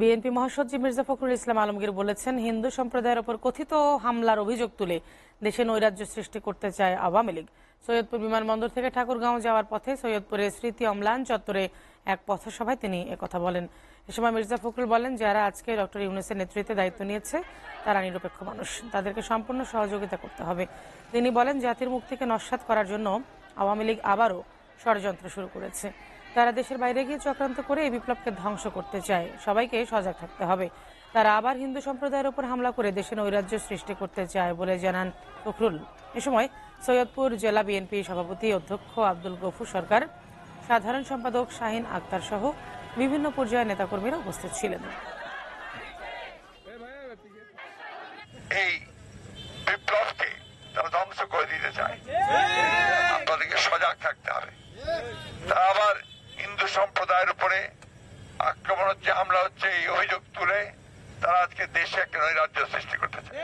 BNP মহাসচিব মির্জা ফখরুল ইসলাম আলমগীর বলেছেন, হিন্দু সম্প্রদায়ের ওপর কথিত হামলার অভিযোগ তুলে দেশে নৈরাজ্য সৃষ্টি করতে চায় আওয়ামী লীগ। সৈয়দপুর বিমানবন্দর থেকে ঠাকুরগাঁও যাওয়ার পথে সৈয়দপুরের স্মৃতি অম্লান চত্বরে এক পথসভায় তিনি একথা বলেন। এ সময় মির্জা ফখরুল বলেন, যারা আজকে ডক্টর ইউনূসের নেতৃত্বে দায়িত্ব নিয়েছে তারা নিরপেক্ষ মানুষ, তাদেরকে সম্পূর্ণ সহযোগিতা করতে হবে। তিনি বলেন, জাতির মুক্তিকে নস্যাৎ করার জন্য আওয়ামী লীগ আবারও ষড়যন্ত্র শুরু করেছে। তারা দেশের বাইরে গিয়ে চক্রান্ত করে এই বিপ্লবকে ধ্বংস করতে চায়। সবাইকে সজাগ থাকতে হবে। তারা আবার হিন্দু সম্প্রদায়ের উপর হামলা করে দেশে নৈরাজ্য সৃষ্টি করতে চায় বলে জানান ফখরুল। এ সময় সৈয়দপুর জেলা বিএনপি সভাপতি অধ্যক্ষ আব্দুল গফুর সরকার, সাধারণ সম্পাদক শাহিন আক্তার সহ বিভিন্ন পর্যায়ের নেতাকর্মীরা উপস্থিত ছিলেন। এই বিপ্লবকে তারা ধ্বংস করে দিতে চায়, আপনাদেরকে সজাগ থাকতে হবে। তারা আবার হিন্দু সম্প্রদায়ের উপরে আক্রমণ হচ্ছে, হামলা হচ্ছে, এই অভিযোগ তুলে তারা আজকে দেশে একটা নৈরাজ্য সৃষ্টি করতে চায়।